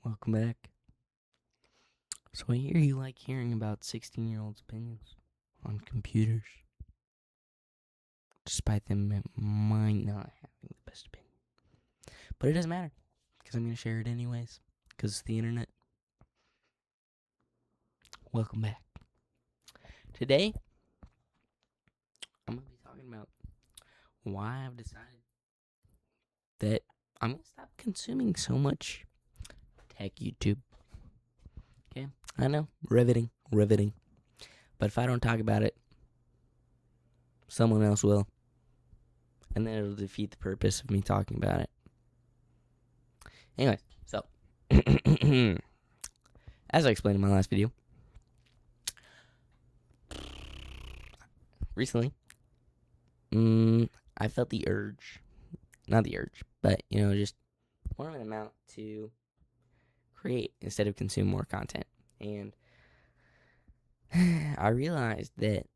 Welcome back. So I hear you like hearing about 16-year-olds' opinions on computers, despite them might not having the best opinion. But it doesn't matter, because I'm going to share it anyways, because it's the internet. Welcome back. Today, I'm going to be talking about why I've decided that I'm going to stop consuming so much tech YouTube. Okay? I know, riveting. But if I don't talk about it, someone else will. And then it'll defeat the purpose of me talking about it. Anyway, so, as I explained in my last video, recently, I felt the urge, not the urge, but, just more of an amount to create instead of consume more content. And I realized that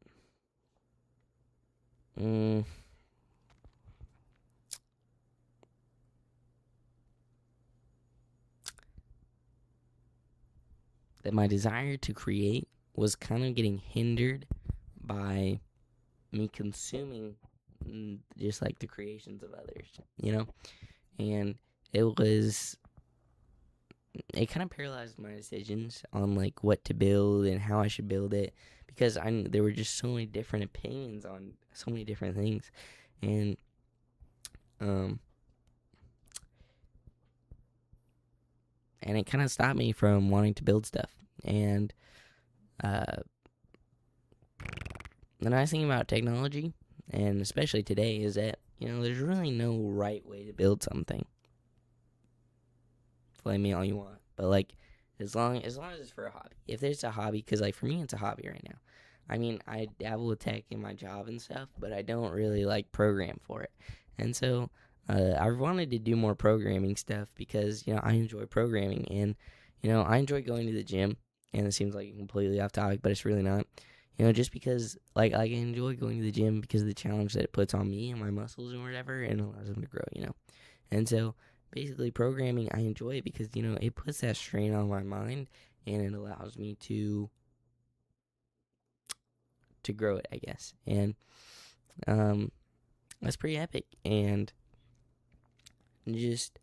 that my desire to create was kind of getting hindered by me consuming just like the creations of others, and it kind of paralyzed my decisions on like what to build and how I should build it, because there were just so many different opinions on so many different things, and it kind of stopped me from wanting to build stuff. And the nice thing about technology, and especially today, is that there's really no right way to build something. Blame me all you want, but like as long as it's for a hobby. If there's a hobby, because like for me it's a hobby right now. I mean, I dabble with tech in my job and stuff, but I don't really like program for it. And so I wanted to do more programming stuff because I enjoy programming, and I enjoy going to the gym. And it seems like completely off topic, but it's really not. Just because like I enjoy going to the gym because of the challenge that it puts on me and my muscles and whatever, and allows them to grow. And so basically programming, I enjoy it because it puts that strain on my mind, and it allows me to grow it, I guess. And that's pretty epic. And just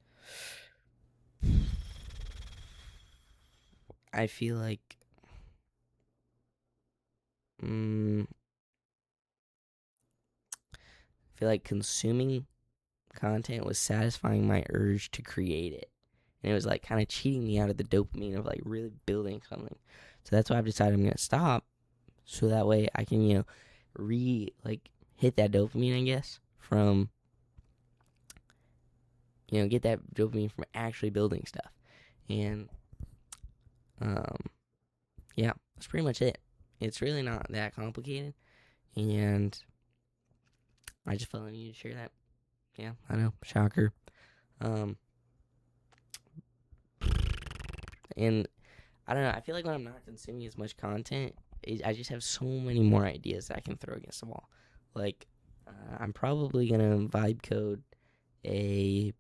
I feel like consuming content was satisfying my urge to create it, and it was like kind of cheating me out of the dopamine of like really building something. So that's why I've decided I'm gonna stop, so that way I can hit that dopamine, I guess, from get that dopamine from actually building stuff. And yeah, that's pretty much it. It's really not that complicated, and I just felt I needed to share that. Yeah, I know, shocker. And I don't know, I feel like when I'm not consuming as much content, I just have so many more ideas that I can throw against the wall. Like, I'm probably gonna vibe code a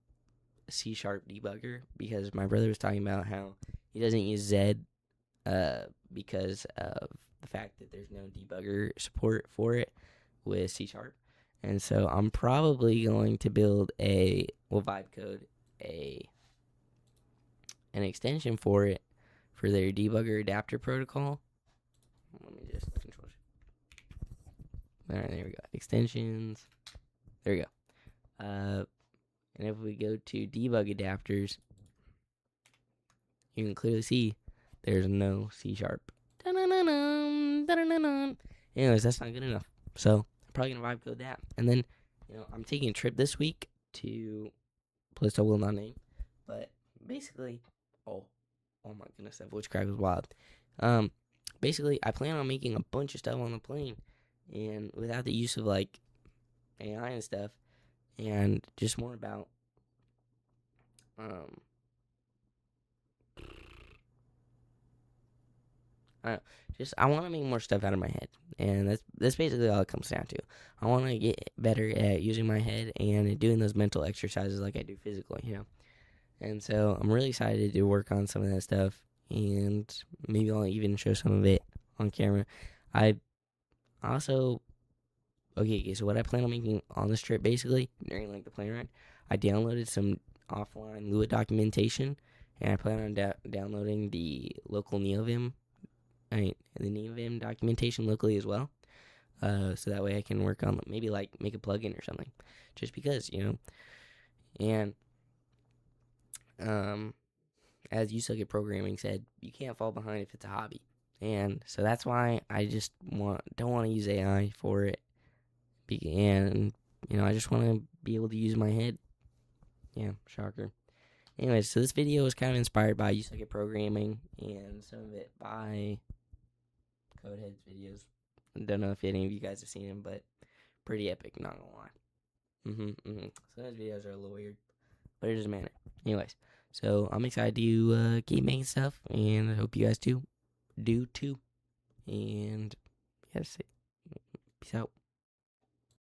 C# debugger, because my brother was talking about how he doesn't use Z because of the fact that there's no debugger support for it with C#. And so I'm probably going to build vibe code an extension for it, for their debugger adapter protocol. Let me just control. All right, there we go. Extensions. There we go. And if we go to debug adapters, you can clearly see there's no C#. Anyways, that's not good enough. So I'm probably gonna vibe code that. And then, I'm taking a trip this week to a place I will not name. But basically, oh my goodness, that voice crack was wild. Basically, I plan on making a bunch of stuff on the plane, and without the use of like AI and stuff, and just more about I want to make more stuff out of my head, and that's basically all it comes down to. I want to get better at using my head and doing those mental exercises like I do physically, And so I'm really excited to work on some of that stuff, and maybe I'll even show some of it on camera. I also okay, so what I plan on making on this trip, basically during like the plane ride, I downloaded some offline Lua documentation, and I plan on downloading the local NeoVim, the NeoVim documentation locally as well. So that way I can work on maybe like make a plugin or something, just because And um, as you suck at programming said, you can't fall behind if it's a hobby, and so that's why I just don't want to use AI for it, and I just want to be able to use my head. Yeah, shocker. Anyways, so this video was kind of inspired by You Suck at Programming and some of it by Codehead's videos. I don't know if any of you guys have seen them, but pretty epic, not gonna lie. So those videos are a little weird, but it doesn't matter. Anyways, so I'm excited to keep making stuff, and I hope you guys do too. And yeah, peace out.